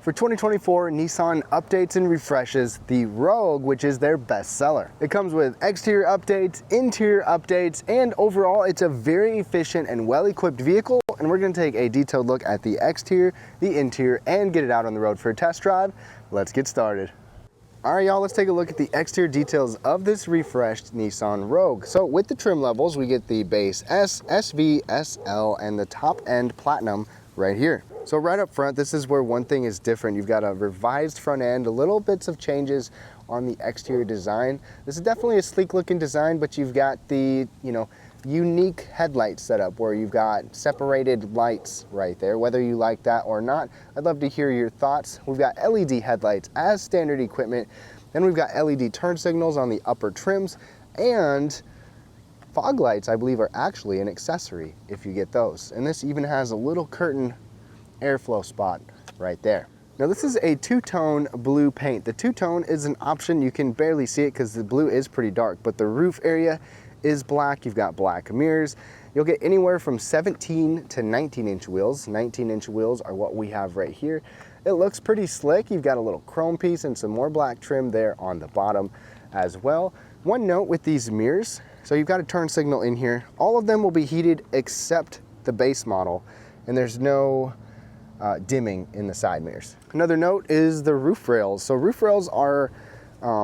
For 2024, Nissan updates and refreshes the Rogue, which is their best seller. It comes with exterior updates, interior updates, and overall it's a very efficient and well-equipped vehicle, and we're going to take a detailed look at the exterior, the interior, and get it out on the road for a test drive. Let's get started. All right, y'all, let's take a look at the exterior details of this refreshed Nissan Rogue. So with the trim levels, we get the base S, SV, SL, and the top end Platinum right here. So right up front, this is where one thing is different. You've got a revised front end, a little bits of changes on the exterior design. This is definitely a sleek looking design, but you've got the, unique headlight setup where you've got separated lights right there. Whether you like that or not, I'd love to hear your thoughts. We've got LED headlights as standard equipment. Then we've got LED turn signals on the upper trims, and fog lights, I believe, are actually an accessory if you get those. And this even has a little curtain airflow spot right there. Now this is a two-tone blue paint. The two-tone is an option. You can barely see it because the blue is pretty dark, but the roof area is black. You've got black mirrors. You'll get anywhere from 17 to 19-inch wheels. 19-inch wheels are what we have right here. It looks pretty slick. You've got a little chrome piece and some more black trim there on the bottom as well. One note with these mirrors, so you've got a turn signal in here. All of them will be heated except the base model, and there's no dimming in the side mirrors. Another note is the roof rails. So roof rails are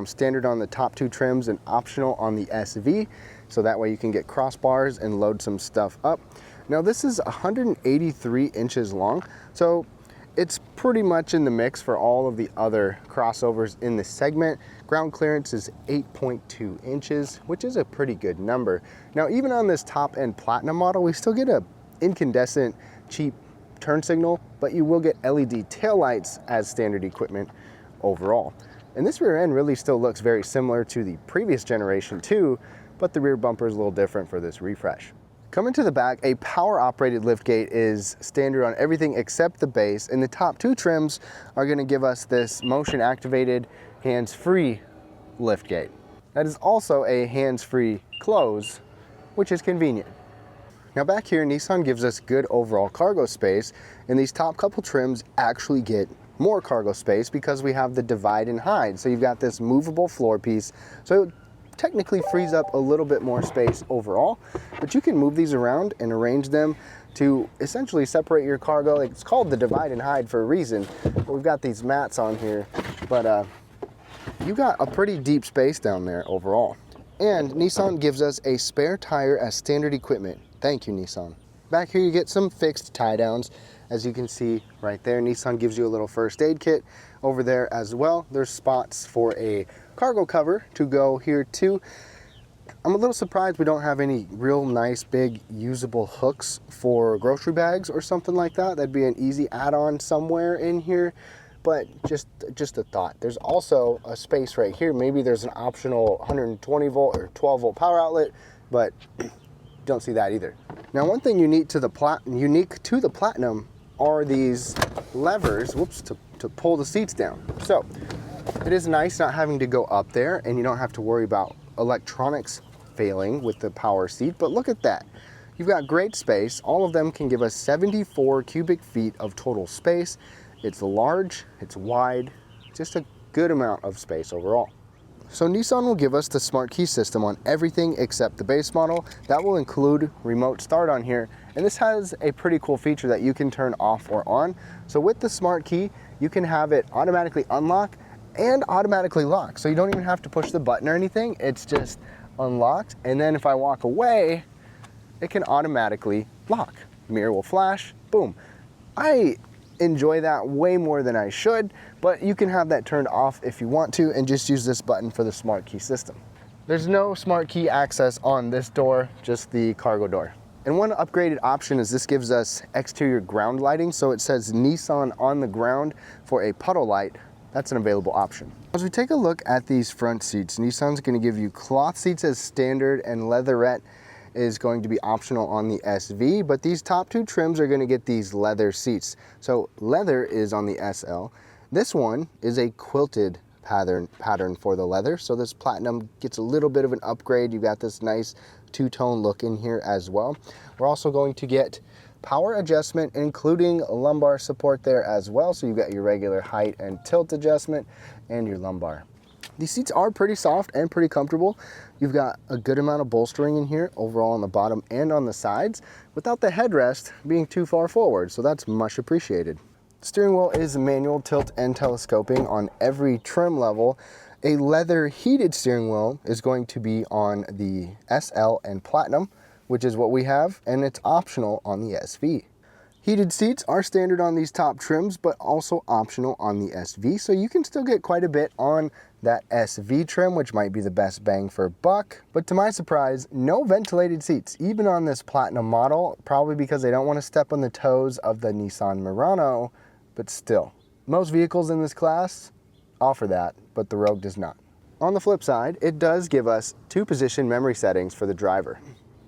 standard on the top two trims and optional on the SV. So that way you can get crossbars and load some stuff up. Now this is 183 inches long. So it's pretty much in the mix for all of the other crossovers in this segment. Ground clearance is 8.2 inches, which is a pretty good number. Now even on this top end Platinum model, we still get a incandescent cheap turn signal, but you will get LED taillights as standard equipment overall. And this rear end really still looks very similar to the previous generation too, but the rear bumper is a little different for this refresh. Coming to the back, a power operated liftgate is standard on everything except the base, and the top two trims are going to give us this motion activated hands-free liftgate. That is also a hands-free close, which is convenient. Now back here, Nissan gives us good overall cargo space, and these top couple trims actually get more cargo space because we have the divide and hide. So you've got this movable floor piece, so it technically frees up a little bit more space overall, but you can move these around and arrange them to essentially separate your cargo. It's called the divide and hide for a reason. We've got these mats on here, but you got a pretty deep space down there overall. And Nissan gives us a spare tire as standard equipment. Thank you, Nissan. Back here you get some fixed tie downs. As you can see right there, Nissan gives you a little first aid kit over there as well. There's spots for a cargo cover to go here too. I'm a little surprised we don't have any real nice big usable hooks for grocery bags or something like that. That'd be an easy add-on somewhere in here, but just a thought. There's also a space right here. Maybe there's an optional 120 volt or 12 volt power outlet, but don't see that either. Now one thing unique to the Platinum are these levers, to pull the seats down. So it is nice not having to go up there, and you don't have to worry about electronics failing with the power seat. But look at that. You've got great space. All of them can give us 74 cubic feet of total space. It's large, it's wide, just a good amount of space overall. So Nissan will give us the smart key system on everything except the base model. That will include remote start on here. And this has a pretty cool feature that you can turn off or on. So with the smart key, you can have it automatically unlock and automatically lock. So you don't even have to push the button or anything. It's just unlocked. And then if I walk away, it can automatically lock. Mirror will flash, boom. I enjoy that way more than I should, but you can have that turned off if you want to and just use this button for the smart key system. There's no smart key access on this door, just the cargo door. And one upgraded option is this gives us exterior ground lighting. So it says Nissan on the ground for a puddle light. That's an available option. As we take a look at these front seats, Nissan's going to give you cloth seats as standard, and leatherette is going to be optional on the SV, but these top two trims are going to get these leather seats. So leather is on the SL. This one is a quilted pattern for the leather. So this Platinum gets a little bit of an upgrade. You've got this nice two-tone look in here as well. We're also going to get power adjustment, including lumbar support there as well. So you've got your regular height and tilt adjustment and your lumbar. These seats are pretty soft and pretty comfortable. You've got a good amount of bolstering in here overall on the bottom and on the sides without the headrest being too far forward, so that's much appreciated. The steering wheel is manual tilt and telescoping on every trim level. A leather heated steering wheel is going to be on the SL and Platinum, which is what we have, and it's optional on the SV. Heated seats are standard on these top trims, but also optional on the SV, so you can still get quite a bit on that SV trim, which might be the best bang for buck. But to my surprise, no ventilated seats, even on this Platinum model, probably because they don't want to step on the toes of the Nissan Murano, but still. Most vehicles in this class offer that, but the Rogue does not. On the flip side, it does give us 2-position memory settings for the driver.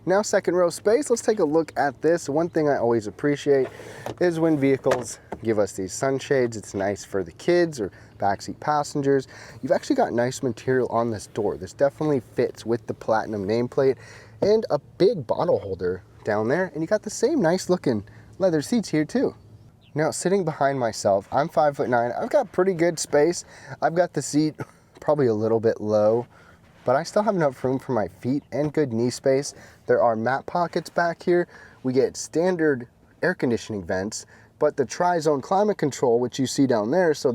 Now, second row space, let's take a look at this. One thing I always appreciate is when vehicles give us these sunshades. It's nice for the kids or backseat passengers. You've actually got nice material on this door. This definitely fits with the Platinum nameplate, and a big bottle holder down there. And you got the same nice looking leather seats here too. Now, sitting behind myself, I'm 5'9". I've got pretty good space. I've got the seat probably a little bit low, but I still have enough room for my feet and good knee space. There are mat pockets back here. We get standard air conditioning vents, but the tri-zone climate control, which you see down there, so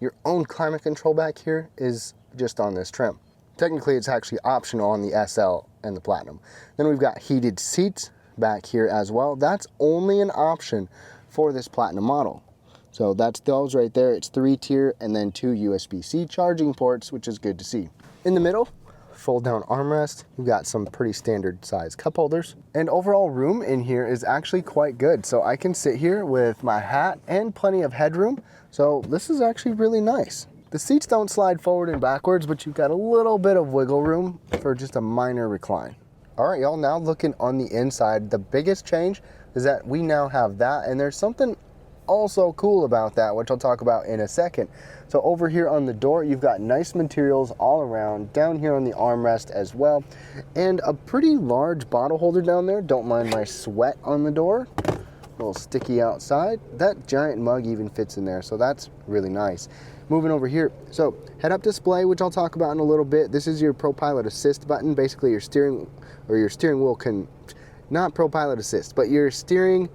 your own climate control back here is just on this trim. Technically, it's actually optional on the SL and the Platinum. Then we've got heated seats back here as well. That's only an option for this Platinum model. So that's those right there. It's 3-tier and then 2 USB-C charging ports, which is good to see. In the middle, fold down armrest. We've got some pretty standard size cup holders, and overall room in here is actually quite good. So I can sit here with my hat and plenty of headroom. So this is actually really nice. The seats don't slide forward and backwards, but you've got a little bit of wiggle room for just a minor recline. All right, y'all, now looking on the inside, the biggest change is that we now have that, and there's something also cool about that, which I'll talk about in a second. So over here on the door, you've got nice materials all around, down here on the armrest as well, and a pretty large bottle holder down there. Don't mind my sweat on the door, a little sticky outside. That giant mug even fits in there, so that's really nice. Moving over here, so head-up display, which I'll talk about in a little bit. This is your ProPilot Assist button. Basically, your steering wheel can, not ProPilot Assist, but your steering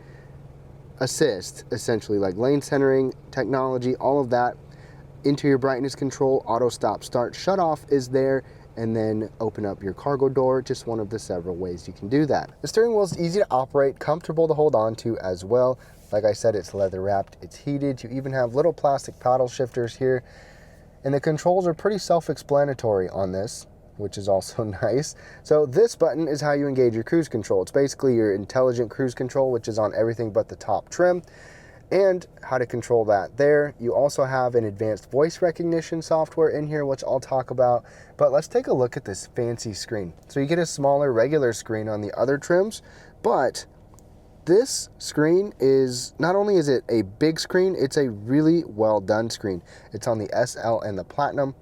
assist, essentially, like lane centering technology, all of that. Interior brightness control, auto stop start shut off is there, and then open up your cargo door, just one of the several ways you can do that. The steering wheel is easy to operate, comfortable to hold on to as well. Like I said, it's leather wrapped, it's heated. You even have little plastic paddle shifters here, and the controls are pretty self-explanatory on this, which is also nice. So this button is how you engage your cruise control. It's basically your intelligent cruise control, which is on everything but the top trim, and how to control that there. You also have an advanced voice recognition software in here, which I'll talk about, but let's take a look at this fancy screen. So you get a smaller regular screen on the other trims, but this screen is, not only is it a big screen, it's a really well done screen. It's on the SL and the Platinum,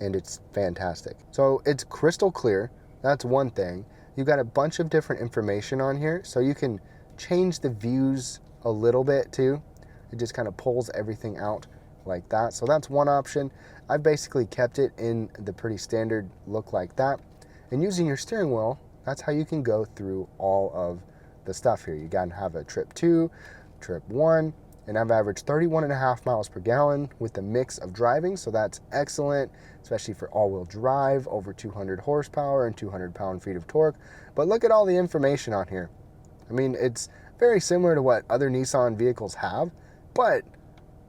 and it's fantastic. So it's crystal clear, that's one thing. You've got a bunch of different information on here, so you can change the views a little bit too. It just kind of pulls everything out like that. So that's one option. I've basically kept it in the pretty standard look like that. And using your steering wheel, that's how you can go through all of the stuff here. You gotta have a trip 2, trip 1, and I've averaged 31.5 miles per gallon with the mix of driving, so that's excellent, especially for all-wheel drive, over 200 horsepower and 200 pound-feet of torque. But look at all the information on here. I mean, it's very similar to what other Nissan vehicles have, but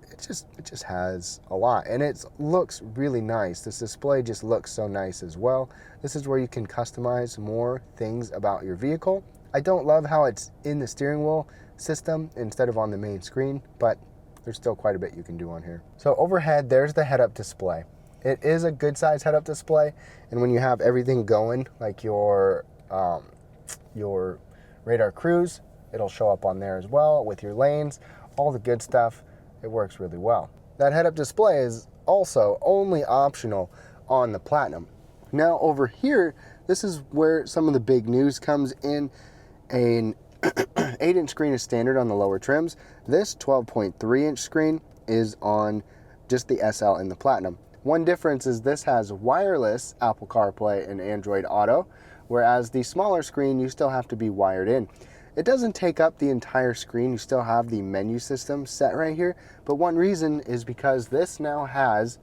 it just has a lot, and it looks really nice. This display just looks so nice as well. This is where you can customize more things about your vehicle. I don't love how it's in the steering wheel system instead of on the main screen, but there's still quite a bit you can do on here. So overhead, there's the head-up display. It is a good size head-up display, and when you have everything going, like your radar cruise, it'll show up on there as well with your lanes, all the good stuff. It works really well. That head-up display is also only optional on the Platinum. Now over here, this is where some of the big news comes in. 8-inch screen is standard on the lower trims. This 12.3-inch screen is on just the SL in the Platinum. One difference is this has wireless Apple CarPlay and Android Auto, whereas the smaller screen you still have to be wired in. It doesn't take up the entire screen, you still have the menu system set right here, but one reason is because this now has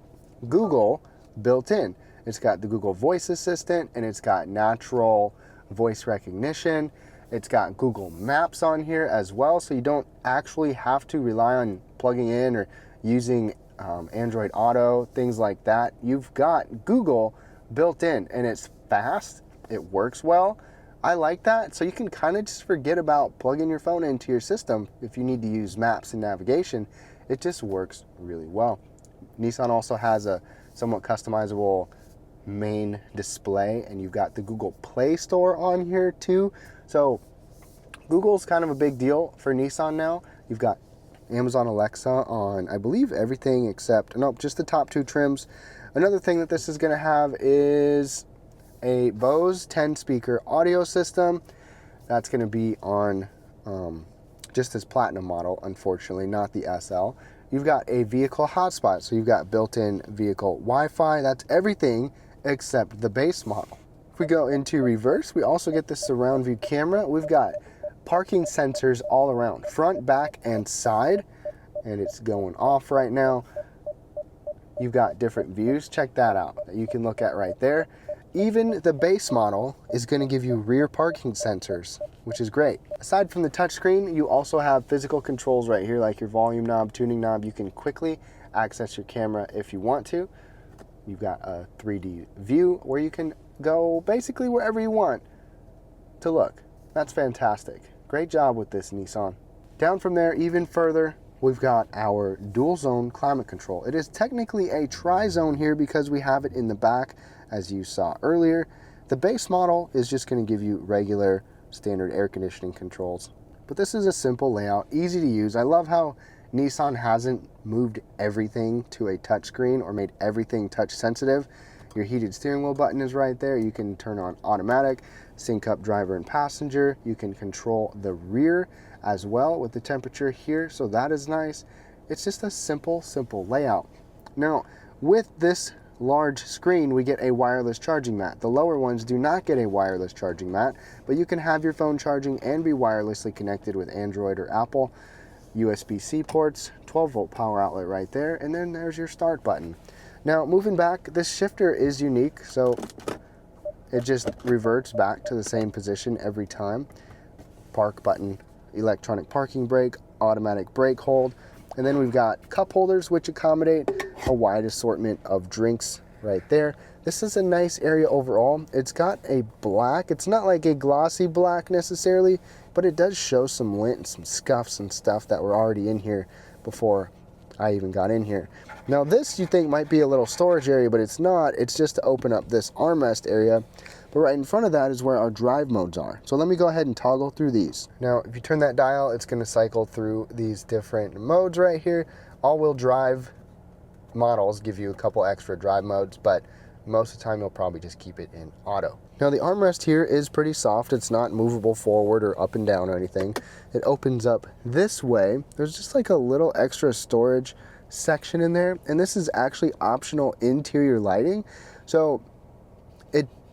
Google built in. It's got the Google Voice Assistant, and it's got natural voice recognition. It's got Google Maps on here as well, so you don't actually have to rely on plugging in or using Android Auto, things like that. You've got Google built in, and it's fast, it works well. I like that, so you can kind of just forget about plugging your phone into your system if you need to use maps and navigation. It just works really well. Nissan also has a somewhat customizable main display, and you've got the Google Play Store on here too. So Google's kind of a big deal for Nissan now. You've got Amazon Alexa on, I believe, everything except, nope, just the top 2 trims. Another thing that this is going to have is a Bose 10 speaker audio system. That's going to be on just this Platinum model, unfortunately, not the SL. You've got a vehicle hotspot, so you've got built-in vehicle Wi-Fi. That's everything except the base model. If we go into reverse, we also get the surround view camera. We've got parking sensors all around, front, back, and side, and it's going off right now. You've got different views. Check that out that you can look at right there. Even the base model is going to give you rear parking sensors, which is great. Aside from the touchscreen, you also have physical controls right here, like your volume knob, tuning knob. You can quickly access your camera if you want to. You've got a 3D view where you can go basically wherever you want to look. That's fantastic. Great job with this, Nissan. Down from there, even further, we've got our dual zone climate control. It is technically a tri-zone here because we have it in the back, as you saw earlier. The base model is just going to give you regular standard air conditioning controls. But this is a simple layout, easy to use. I love how Nissan hasn't moved everything to a touchscreen or made everything touch sensitive. Your heated steering wheel button is right there. You can turn on automatic, sync up driver and passenger. You can control the rear as well with the temperature here, so that is nice. It's just a simple layout. Now, with this large screen, we get a wireless charging mat. The lower ones do not get a wireless charging mat, but you can have your phone charging and be wirelessly connected with Android or Apple. USB-C ports, 12-volt power outlet right there, and then there's your start button. Now, moving back, this shifter is unique, so it just reverts back to the same position every time. Park button, electronic parking brake, automatic brake hold, and then we've got cup holders which accommodate a wide assortment of drinks right there. This is a nice area overall. It's got a black, it's not like a glossy black necessarily, but it does show some lint and some scuffs and stuff that were already in here before I even got in here. Now this you think might be a little storage area, but it's not. It's just to open up this armrest area. But right in front of that is where our drive modes are. So let me go ahead and toggle through these. Now, if you turn that dial, it's going to cycle through these different modes right here. All-wheel drive models give you a couple extra drive modes, but most of the time you'll probably just keep it in auto. Now the armrest here is pretty soft. It's not movable forward or up and down or anything. It opens up this way. There's just like a little extra storage section in there, and this is actually optional interior lighting. So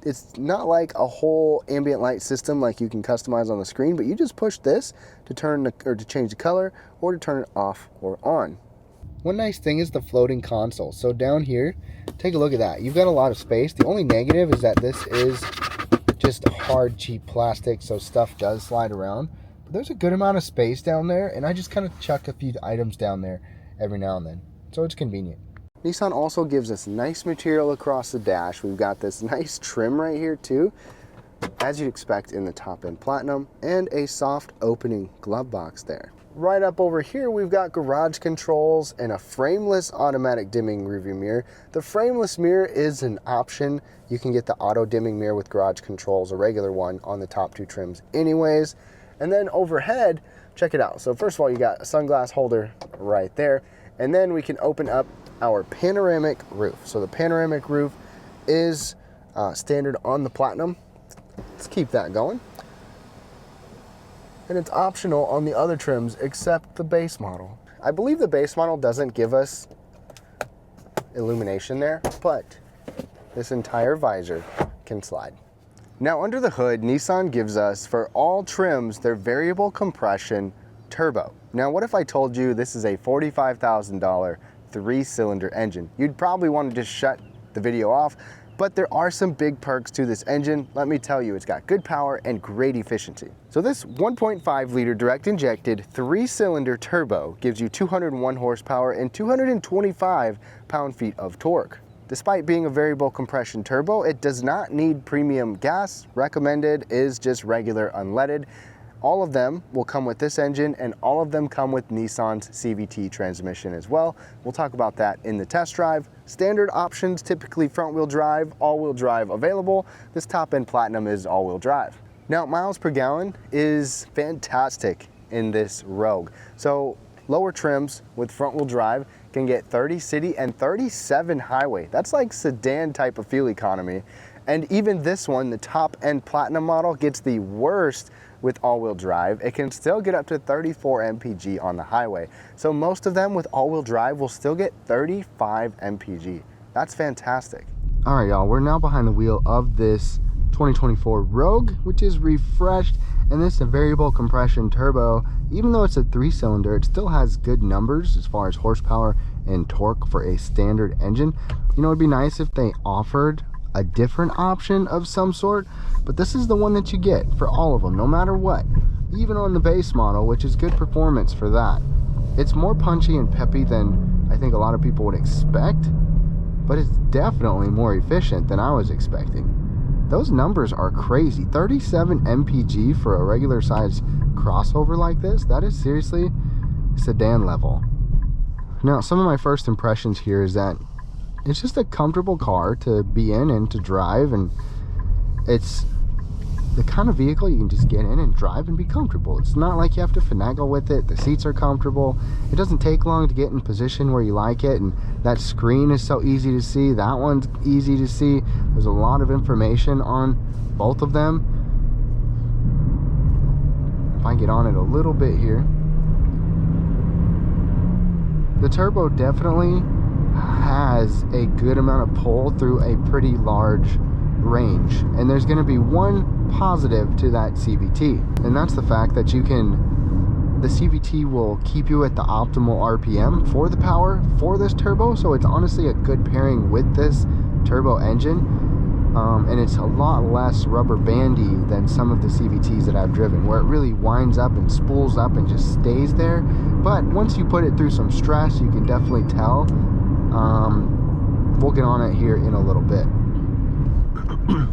it's not like a whole ambient light system like you can customize on the screen, but you just push this to turn or to change the color or to turn it off or on. One nice thing is the floating console. So down here, take a look at that. You've got a lot of space. The only negative is that this is just hard, cheap plastic, so stuff does slide around. But there's a good amount of space down there, and I just kind of chuck a few items down there every now and then. So it's convenient. Nissan also gives us nice material across the dash. We've got this nice trim right here too, as you'd expect in the top-end Platinum, and a soft opening glove box there. Right up over here, we've got garage controls and a frameless automatic dimming rearview mirror. The frameless mirror is an option. You can get the auto dimming mirror with garage controls, a regular one, on the top 2 trims anyways. And then overhead, check it out. So first of all, you got a sunglass holder right there, and then we can open up our panoramic roof. So the panoramic roof is standard on the Platinum. Let's keep that going. and it's optional on the other trims except the base model. I believe the base model doesn't give us illumination there, but this entire visor can slide. Now under the hood, Nissan gives us, for all trims, their variable compression turbo. Now what if I told you this is a $45,000 3-cylinder engine? You'd probably want to just shut the video off, but there are some big perks to this engine. Let me tell you, it's got good power and great efficiency. So this 1.5 liter direct injected 3-cylinder turbo gives you 201 horsepower and 225 pound-feet of torque. Despite being a variable compression turbo, it does not need premium gas. Recommended is just regular unleaded. All of them will come with this engine, and all of them come with Nissan's CVT transmission as well. We'll talk about that in the test drive. Standard options, typically front-wheel drive, all-wheel drive available. This top-end Platinum is all-wheel drive. Now, miles per gallon is fantastic in this Rogue. So lower trims with front-wheel drive can get 30 city and 37 highway. That's like sedan type of fuel economy. And even this one, the top-end Platinum model, gets the worst with all-wheel drive. It can still get up to 34 mpg on the highway. So most of them with all-wheel drive will still get 35 mpg. That's fantastic. All right, y'all, we're now behind the wheel of this 2024 Rogue, which is refreshed, and this is a variable compression turbo. Even though it's a 3-cylinder, it still has good numbers as far as horsepower and torque for a standard engine. You know, it'd be nice if they offered a different option of some sort, but this is the one that you get for all of them, no matter what. Even on the base model, which is good performance for that. It's more punchy and peppy than I think a lot of people would expect, but it's definitely more efficient than I was expecting. Those numbers are crazy. 37 mpg for a regular size crossover like this, that is seriously sedan level. Now, some of my first impressions here is that it's just a comfortable car to be in and to drive, and it's the kind of vehicle you can just get in and drive and be comfortable. It's not like you have to finagle with it. The seats are comfortable. It doesn't take long to get in position where you like it, and that screen is so easy to see. That one's easy to see. There's a lot of information on both of them. If I get on it a little bit here, the turbo definitely has a good amount of pull through a pretty large range, and there's going to be one positive to that CVT, and that's the fact that the CVT will keep you at the optimal RPM for the power for this turbo. So it's honestly a good pairing with this turbo engine, and it's a lot less rubber bandy than some of the CVTs that I've driven, where it really winds up and spools up and just stays there. But once you put it through some stress, you can definitely tell. We'll get on it here in a little bit.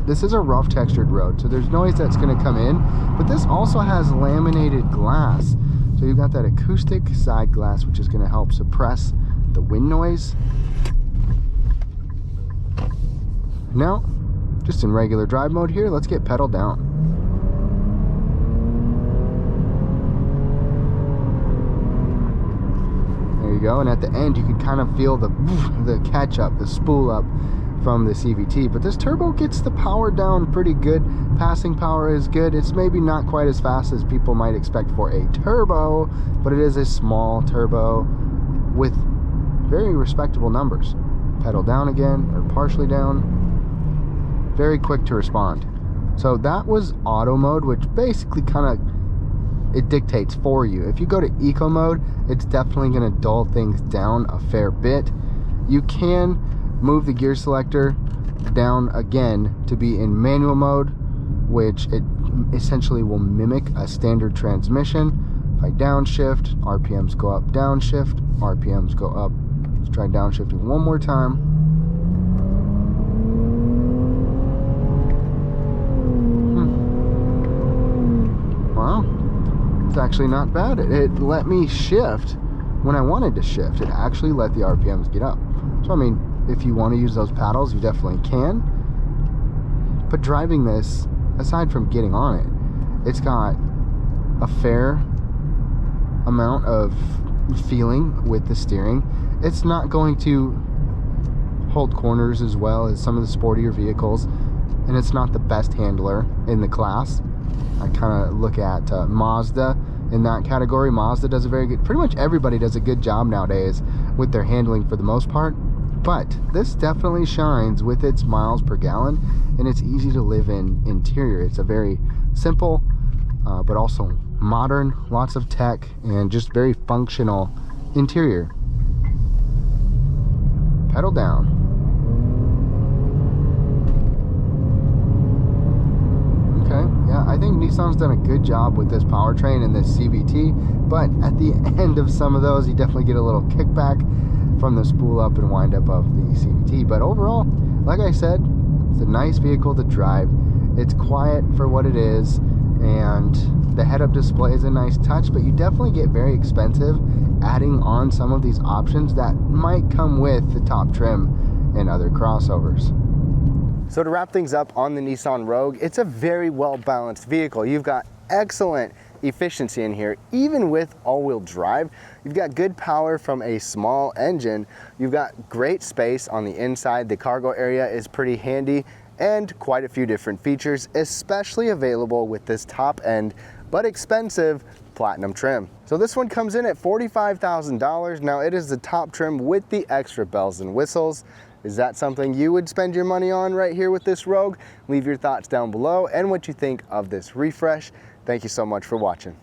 This is a rough textured road, so there's noise that's going to come in, but this also has laminated glass. So you've got that acoustic side glass, which is going to help suppress the wind noise. Now, just in regular drive mode here, let's get pedal down. There you go, and at the end you could kind of feel the catch up, the spool up from the CVT, but this turbo gets the power down pretty good. Passing power is good. It's maybe not quite as fast as people might expect for a turbo, but it is a small turbo with very respectable numbers. Pedal down again, or partially down. Very quick to respond. So that was auto mode, which basically it dictates for you. If you go to eco mode, it's definitely going to dull things down a fair bit. You can move the gear selector down again to be in manual mode, which it essentially will mimic a standard transmission. If I downshift, RPMs go up, downshift, RPMs go up. Let's try downshifting one more time. Wow, it's actually not bad. It let me shift when I wanted to shift. It actually let the RPMs get up. So I mean, if you want to use those paddles, you definitely can. But driving this, aside from getting on it, it's got a fair amount of feeling with the steering. It's not going to hold corners as well as some of the sportier vehicles, and it's not the best handler in the class. I kind of look at Mazda in that category. Mazda does a very good, pretty much everybody does a good job nowadays with their handling for the most part. But this definitely shines with its miles per gallon, and it's easy to live in interior. It's a very simple, but also modern, lots of tech, and just very functional interior. Pedal down. Okay, yeah, I think Nissan's done a good job with this powertrain and this CVT, but at the end of some of those, you definitely get a little kickback from the spool up and wind up of the CVT. But overall, like I said, it's a nice vehicle to drive. It's quiet for what it is, and the head-up display is a nice touch, but you definitely get very expensive adding on some of these options that might come with the top trim and other crossovers. So to wrap things up on the Nissan Rogue, it's a very well-balanced vehicle. You've got excellent efficiency in here, even with all-wheel drive. You've got good power from a small engine. You've got great space on the inside. The cargo area is pretty handy, and quite a few different features, especially available with this top-end but expensive Platinum trim. So this one comes in at $45,000. Now it is the top trim with the extra bells and whistles. Is that something you would spend your money on right here with this Rogue? Leave your thoughts down below and what you think of this refresh. Thank you so much for watching.